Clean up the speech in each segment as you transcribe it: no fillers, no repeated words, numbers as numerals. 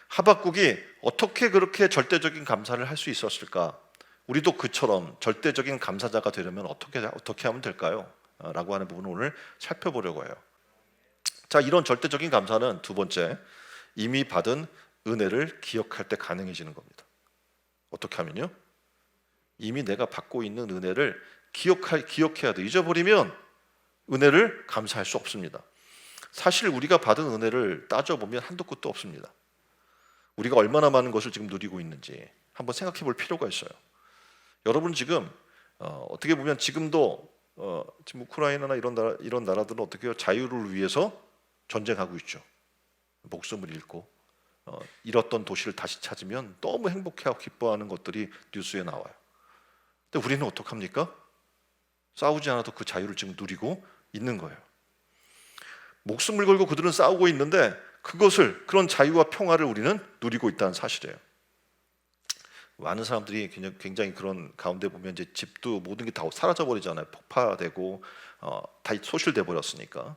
하박국이 어떻게 그렇게 절대적인 감사를 할 수 있었을까? 우리도 그처럼 절대적인 감사자가 되려면 어떻게 하면 될까요? 라고 하는 부분을 오늘 살펴보려고 해요. 자, 이런 절대적인 감사는 두 번째, 이미 받은 은혜를 기억할 때 가능해지는 겁니다. 어떻게 하면요? 이미 내가 받고 있는 은혜를 기억해야 돼. 잊어버리면 은혜를 감사할 수 없습니다. 사실 우리가 받은 은혜를 따져보면 한도 끝도 없습니다. 우리가 얼마나 많은 것을 지금 누리고 있는지 한번 생각해 볼 필요가 있어요. 여러분 지금 어떻게 보면 지금도 지금 우크라이나나 이런 나라들은 어떻게 해요? 자유를 위해서 전쟁하고 있죠. 목숨을 잃고 잃었던 도시를 다시 찾으면 너무 행복해하고 기뻐하는 것들이 뉴스에 나와요. 근데 우리는 어떡합니까? 싸우지 않아도 그 자유를 지금 누리고 있는 거예요. 목숨을 걸고 그들은 싸우고 있는데 그런 자유와 평화를 우리는 누리고 있다는 사실이에요. 많은 사람들이 굉장히 그런 가운데 보면 이제 집도 모든 게 다 사라져 버리잖아요. 폭파되고 다 소실돼 버렸으니까.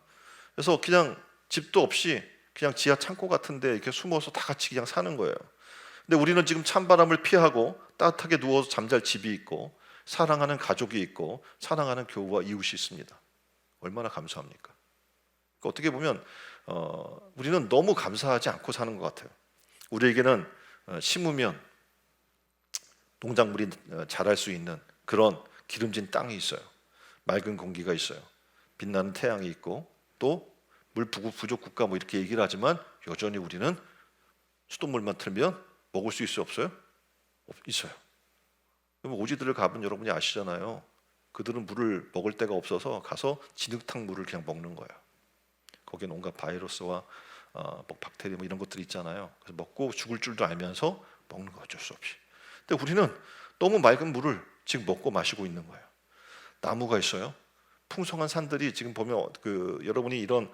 그래서 그냥 집도 없이 그냥 지하 창고 같은데 이렇게 숨어서 다 같이 그냥 사는 거예요. 근데 우리는 지금 찬바람을 피하고 따뜻하게 누워서 잠잘 집이 있고 사랑하는 가족이 있고 사랑하는 교우와 이웃이 있습니다. 얼마나 감사합니까? 그러니까 어떻게 보면 우리는 너무 감사하지 않고 사는 것 같아요. 우리에게는 심으면 농작물이 자랄 수 있는 그런 기름진 땅이 있어요. 맑은 공기가 있어요. 빛나는 태양이 있고 또 물 부족 국가 뭐 이렇게 얘기를 하지만 여전히 우리는 수돗물만 틀면 먹을 수 있어요, 없어요? 있어요. 그럼 오지들을 가면 여러분이 아시잖아요. 그들은 물을 먹을 데가 없어서 가서 진흙탕 물을 그냥 먹는 거예요. 거기에 온갖 바이러스와 뭐 박테리아 뭐 이런 것들이 있잖아요. 그래서 먹고 죽을 줄도 알면서 먹는 거 어쩔 수 없이. 근데 우리는 너무 맑은 물을 지금 먹고 마시고 있는 거예요. 나무가 있어요. 풍성한 산들이 지금 보면 여러분이 이런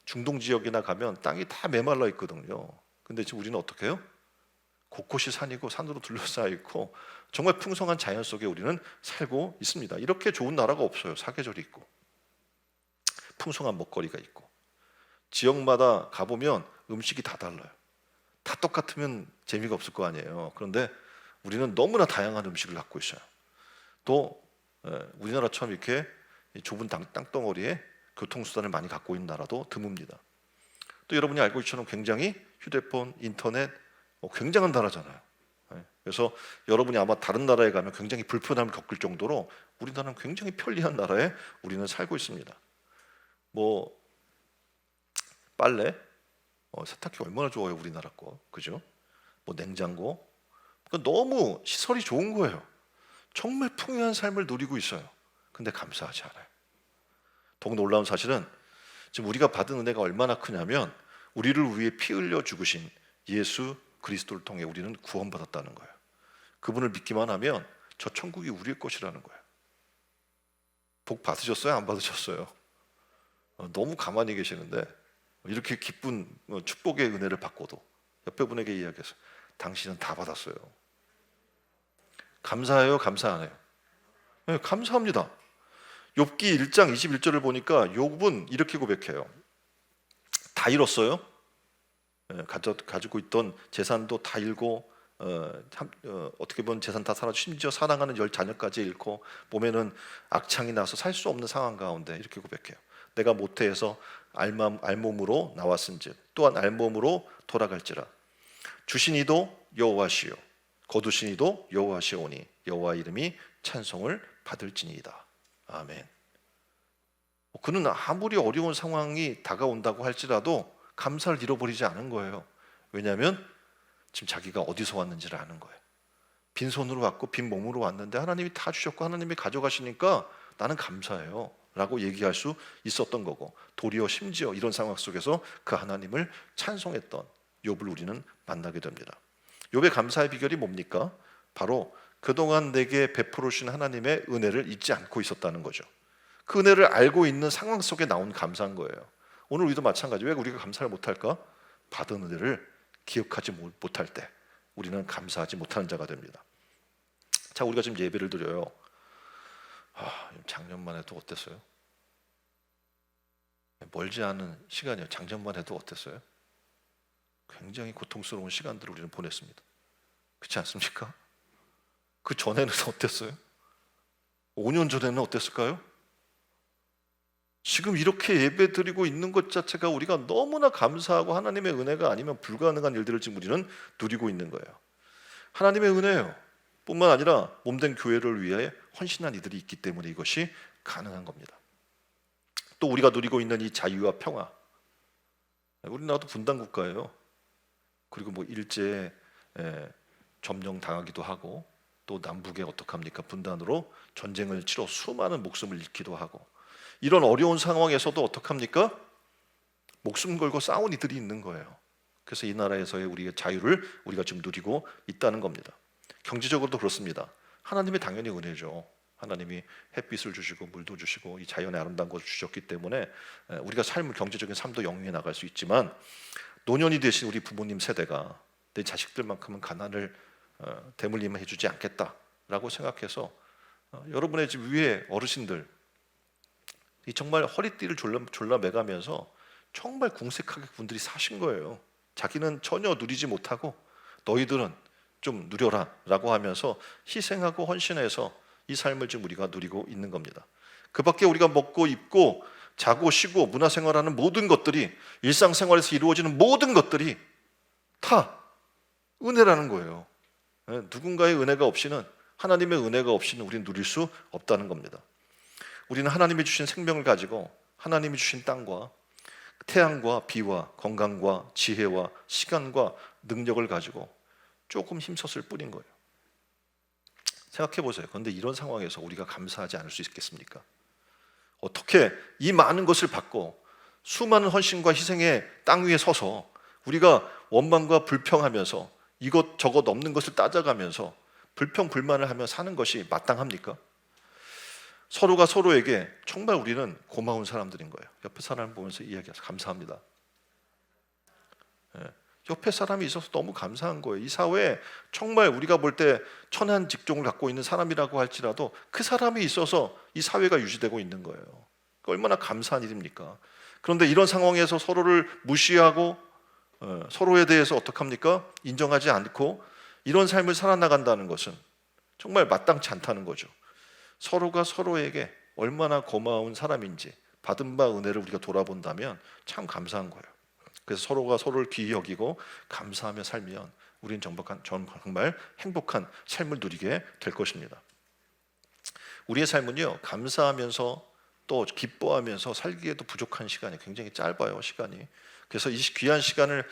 중동 지역이나 가면 땅이 다 메말라 있거든요. 근데 지금 우리는 어떻게 해요? 곳곳이 산이고 산으로 둘러싸여 있고 정말 풍성한 자연 속에 우리는 살고 있습니다. 이렇게 좋은 나라가 없어요. 사계절이 있고 풍성한 먹거리가 있고 지역마다 가보면 음식이 다 달라요. 다 똑같으면 재미가 없을 거 아니에요. 그런데 우리는 너무나 다양한 음식을 갖고 있어요. 또 우리나라처럼 이렇게 좁은 땅덩어리에 교통수단을 많이 갖고 있는 나라도 드뭅니다. 또 여러분이 알고 있처럼 굉장히 휴대폰, 인터넷 굉장한 나라잖아요. 그래서 여러분이 아마 다른 나라에 가면 굉장히 불편함을 겪을 정도로 우리나라는 굉장히 편리한 나라에 우리는 살고 있습니다. 뭐 빨래, 세탁기 얼마나 좋아요 우리나라 거, 그죠? 뭐 냉장고, 그러니까 너무 시설이 좋은 거예요. 정말 풍요한 삶을 누리고 있어요. 근데 감사하지 않아요. 더욱 놀라운 사실은 지금 우리가 받은 은혜가 얼마나 크냐면 우리를 위해 피 흘려 죽으신 예수 그리스도를 통해 우리는 구원받았다는 거예요. 그분을 믿기만 하면 저 천국이 우리의 것이라는 거예요. 복 받으셨어요? 안 받으셨어요? 너무 가만히 계시는데 이렇게 기쁜 축복의 은혜를 받고도 옆에 분에게 이야기해서 당신은 다 받았어요. 감사해요? 감사 안 해요? 네, 감사합니다. 욥기 1장 21절을 보니까 욥은 이렇게 고백해요. 다 잃었어요. 가지고 있던 재산도 다 잃고 어떻게 보면 재산 다 사라지고 심지어 사랑하는 10자녀까지 잃고 몸에는 악창이 나서 살 수 없는 상황 가운데 이렇게 고백해요. 내가 모태에서 알몸으로 나왔은즉 또한 알몸으로 돌아갈지라. 주신 이도 여호와시요 거두신 이도 여호와시오니 여호와 이름이 찬송을 받을지니이다. 아멘. 그는 아무리 어려운 상황이 다가온다고 할지라도 감사를 잃어버리지 않은 거예요. 왜냐하면 지금 자기가 어디서 왔는지를 아는 거예요. 빈손으로 왔고 빈 몸으로 왔는데 하나님이 다 주셨고 하나님이 가져가시니까 나는 감사해요 라고 얘기할 수 있었던 거고, 도리어 심지어 이런 상황 속에서 그 하나님을 찬송했던 욥을 우리는 만나게 됩니다. 욥의 감사의 비결이 뭡니까? 바로 그동안 내게 베풀어 주신 하나님의 은혜를 잊지 않고 있었다는 거죠. 그 은혜를 알고 있는 상황 속에 나온 감사인 거예요. 오늘 우리도 마찬가지. 왜 우리가 감사를 못할까? 받은 은혜를 기억하지 못할 때 우리는 감사하지 못하는 자가 됩니다. 자, 우리가 지금 예배를 드려요. 작년만 해도 어땠어요? 멀지 않은 시간이에요. 작년만 해도 어땠어요? 굉장히 고통스러운 시간들을 우리는 보냈습니다. 그렇지 않습니까? 그 전에는 어땠어요? 5년 전에는 어땠을까요? 지금 이렇게 예배드리고 있는 것 자체가 우리가 너무나 감사하고 하나님의 은혜가 아니면 불가능한 일들을 지금 우리는 누리고 있는 거예요. 하나님의 은혜예요. 뿐만 아니라 몸된 교회를 위해 헌신한 이들이 있기 때문에 이것이 가능한 겁니다. 또 우리가 누리고 있는 이 자유와 평화, 우리나라도 분단 국가예요. 그리고 뭐 일제에 점령당하기도 하고, 또 남북에 어떡합니까? 분단으로 전쟁을 치러 수많은 목숨을 잃기도 하고, 이런 어려운 상황에서도 어떡합니까? 목숨 걸고 싸운 이들이 있는 거예요. 그래서 이 나라에서의 우리의 자유를 우리가 지금 누리고 있다는 겁니다. 경제적으로도 그렇습니다. 하나님의 당연히 은혜죠. 하나님이 햇빛을 주시고 물도 주시고 이 자연의 아름다운 것을 주셨기 때문에 우리가 경제적인 삶도 영위해 나갈 수 있지만, 노년이 되신 우리 부모님 세대가 내 자식들만큼은 가난을 대물림을 해주지 않겠다라고 생각해서 여러분의 집 위에 어르신들 정말 허리띠를 졸라 매가면서 정말 궁색하게 분들이 사신 거예요. 자기는 전혀 누리지 못하고 너희들은 좀 누려라 라고 하면서 희생하고 헌신해서 이 삶을 지금 우리가 누리고 있는 겁니다. 그 밖에 우리가 먹고 입고 자고 쉬고 문화생활하는 모든 것들이, 일상생활에서 이루어지는 모든 것들이 다 은혜라는 거예요. 누군가의 은혜가 없이는, 하나님의 은혜가 없이는 우리는 누릴 수 없다는 겁니다. 우리는 하나님이 주신 생명을 가지고 하나님이 주신 땅과 태양과 비와 건강과 지혜와 시간과 능력을 가지고 조금 힘썼을 뿐인 거예요. 생각해 보세요. 그런데 이런 상황에서 우리가 감사하지 않을 수 있겠습니까? 어떻게 이 많은 것을 받고 수많은 헌신과 희생의 땅 위에 서서 우리가 원망과 불평하면서 이것저것 없는 것을 따져가면서 불평불만을 하며 사는 것이 마땅합니까? 서로가 서로에게 정말 우리는 고마운 사람들인 거예요. 옆에 사람을 보면서 이야기하세요. 감사합니다. 옆에 사람이 있어서 너무 감사한 거예요. 이 사회에 정말 우리가 볼 때 천한 직종을 갖고 있는 사람이라고 할지라도 그 사람이 있어서 이 사회가 유지되고 있는 거예요. 얼마나 감사한 일입니까? 그런데 이런 상황에서 서로를 무시하고 서로에 대해서 어떡합니까? 인정하지 않고 이런 삶을 살아나간다는 것은 정말 마땅치 않다는 거죠. 서로가 서로에게 얼마나 고마운 사람인지 받은 바 은혜를 우리가 돌아본다면 참 감사한 거예요. 그래서 서로가 서로를 귀히 여기고 감사하며 살면 우리는 정말 행복한 삶을 누리게 될 것입니다. 우리의 삶은요, 감사하면서 또 기뻐하면서 살기에도 부족한 시간이 굉장히 짧아요. 시간이. 그래서 이 귀한 시간을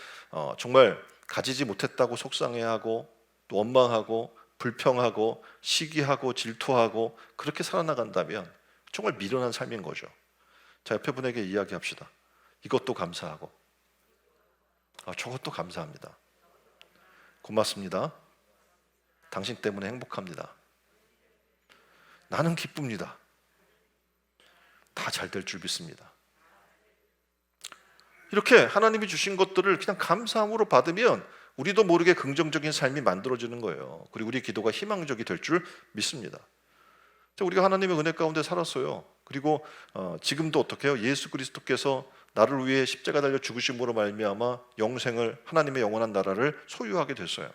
정말 가지지 못했다고 속상해하고 또 원망하고 불평하고 시기하고 질투하고 그렇게 살아나간다면 정말 미련한 삶인 거죠. 자, 옆에 분에게 이야기합시다. 이것도 감사하고 저것도 감사합니다. 고맙습니다. 당신 때문에 행복합니다. 나는 기쁩니다. 다 잘 될 줄 믿습니다. 이렇게 하나님이 주신 것들을 그냥 감사함으로 받으면 우리도 모르게 긍정적인 삶이 만들어지는 거예요. 그리고 우리 기도가 희망적이 될 줄 믿습니다. 우리가 하나님의 은혜 가운데 살았어요. 그리고 지금도 어떻게 해요? 예수 그리스도께서 나를 위해 십자가 달려 죽으심으로 말미암아 영생을, 하나님의 영원한 나라를 소유하게 됐어요.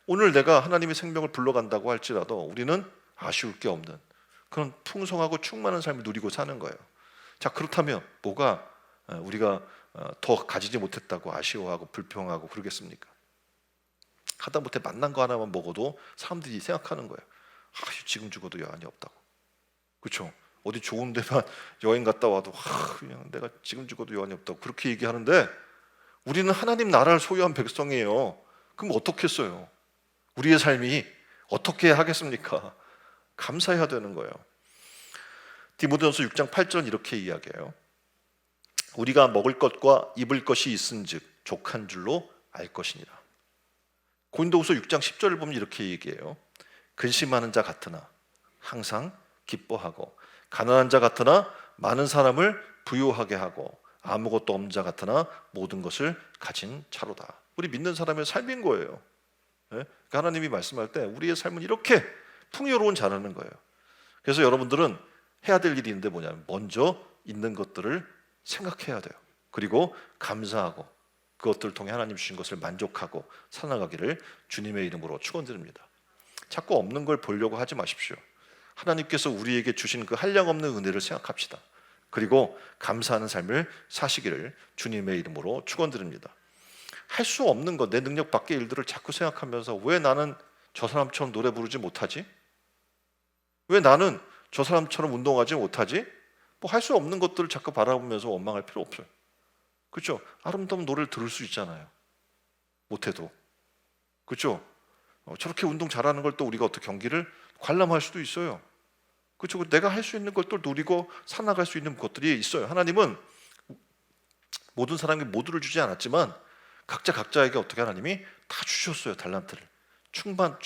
오늘 내가 하나님의 생명을 불러간다고 할지라도 우리는 아쉬울 게 없는 그런 풍성하고 충만한 삶을 누리고 사는 거예요. 자, 그렇다면 뭐가 우리가 더 가지지 못했다고 아쉬워하고 불평하고 그러겠습니까? 하다못해 만난 거 하나만 먹어도 사람들이 생각하는 거예요. 지금 죽어도 여한이 없다고. 그렇죠? 어디 좋은 데만 여행 갔다 와도 그냥 내가 지금 죽어도 여한이 없다고 그렇게 얘기하는데, 우리는 하나님 나라를 소유한 백성이에요. 그럼 어떻겠어요? 우리의 삶이 어떻게 하겠습니까? 감사해야 되는 거예요. 디모데전서 6장 8절 이렇게 이야기해요. 우리가 먹을 것과 입을 것이 있은즉 족한 줄로 알 것이니라. 고린도후서 6장 10절을 보면 이렇게 얘기해요. 근심하는 자 같으나 항상 기뻐하고, 가난한 자 같으나 많은 사람을 부유하게 하고, 아무것도 없는 자 같으나 모든 것을 가진 자로다. 우리 믿는 사람의 삶인 거예요. 그러니까 하나님이 말씀할 때 우리의 삶은 이렇게 풍요로운 자라는 거예요. 그래서 여러분들은 해야 될 일이 있는데 뭐냐면 먼저 있는 것들을 생각해야 돼요. 그리고 감사하고 그것들을 통해 하나님 주신 것을 만족하고 살아가기를 주님의 이름으로 축원드립니다. 자꾸 없는 걸 보려고 하지 마십시오. 하나님께서 우리에게 주신 그 한량없는 은혜를 생각합시다. 그리고 감사하는 삶을 사시기를 주님의 이름으로 축원드립니다. 할 수 없는 것, 내 능력 밖의 일들을 자꾸 생각하면서 왜 나는 저 사람처럼 노래 부르지 못하지? 왜 나는 저 사람처럼 운동하지 못하지? 뭐 할 수 없는 것들을 자꾸 바라보면서 원망할 필요 없어요. 그렇죠? 아름다운 노래를 들을 수 있잖아요. 못해도. 그렇죠? 저렇게 운동 잘하는 걸 또 우리가 어떻게 경기를 관람할 수도 있어요. 그렇죠? 내가 할 수 있는 걸 또 누리고 살아갈 수 있는 것들이 있어요. 하나님은 모든 사람에게 모두를 주지 않았지만 각자에게 어떻게 하나님이 다 주셨어요. 달란트를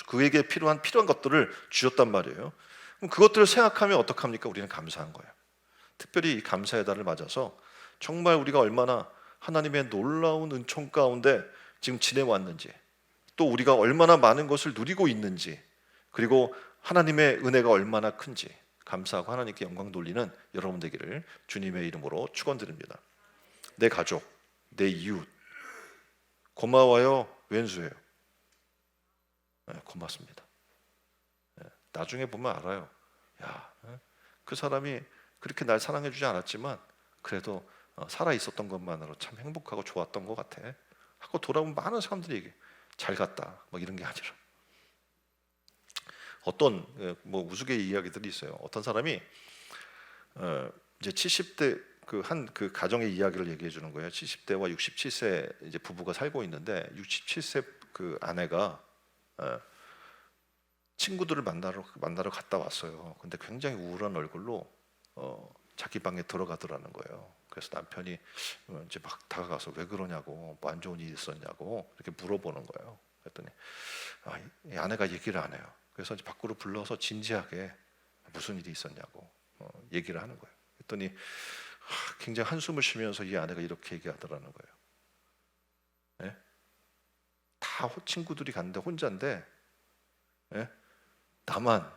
그에게 필요한 것들을 주셨단 말이에요. 그럼 그것들을 생각하면 어떡합니까? 우리는 감사한 거예요. 특별히 이 감사의 달을 맞아서 정말 우리가 얼마나 하나님의 놀라운 은총 가운데 지금 지내왔는지, 또 우리가 얼마나 많은 것을 누리고 있는지, 그리고 하나님의 은혜가 얼마나 큰지 감사하고 하나님께 영광 돌리는 여러분 되기를 주님의 이름으로 축원드립니다. 내 가족, 내 이웃, 고마워요, 왼수예요. 네, 고맙습니다. 네, 나중에 보면 알아요. 야, 그 사람이 그렇게 날 사랑해 주지 않았지만 그래도 살아 있었던 것만으로 참 행복하고 좋았던 것 같아 하고 돌아보면 많은 사람들이 얘기해. 잘 갔다 뭐 이런 게 아니라 어떤 뭐 우스갯 이야기들이 있어요. 어떤 사람이 이제 70대 그 가정의 이야기를 얘기해 주는 거예요. 70대와 67세 이제 부부가 살고 있는데 67세 그 아내가 친구들을 만나러 갔다 왔어요. 근데 굉장히 우울한 얼굴로 자기 방에 들어가더라는 거예요. 그래서 남편이 이제 막 다가가서 왜 그러냐고, 뭐 안 좋은 일이 있었냐고 이렇게 물어보는 거예요. 그랬더니 이 아내가 얘기를 안 해요. 그래서 이제 밖으로 불러서 진지하게 무슨 일이 있었냐고 얘기를 하는 거예요. 그랬더니 굉장히 한숨을 쉬면서 이 아내가 이렇게 얘기하더라는 거예요. 네? 다 친구들이 갔는데 혼자인데 나만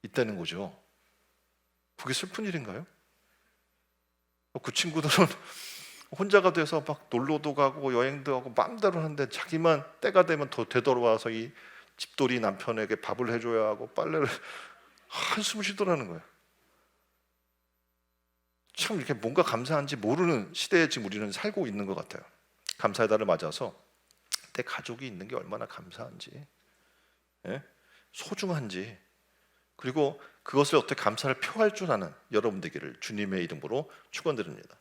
있다는 거죠. 그게 슬픈 일인가요? 그 친구들은 혼자가 돼서 막 놀러도 가고 여행도 하고 마음대로 하는데 자기만 때가 되면 더 되돌아와서 이 집돌이 남편에게 밥을 해줘야 하고 빨래를 한숨 쉬더라는 거예요. 참 이렇게 뭔가 감사한지 모르는 시대에 지금 우리는 살고 있는 것 같아요. 감사의 달을 맞아서 내 가족이 있는 게 얼마나 감사한지, 소중한지, 그리고 그것을 어떻게 감사를 표할 줄 아는 여러분 되기를 주님의 이름으로 축원드립니다.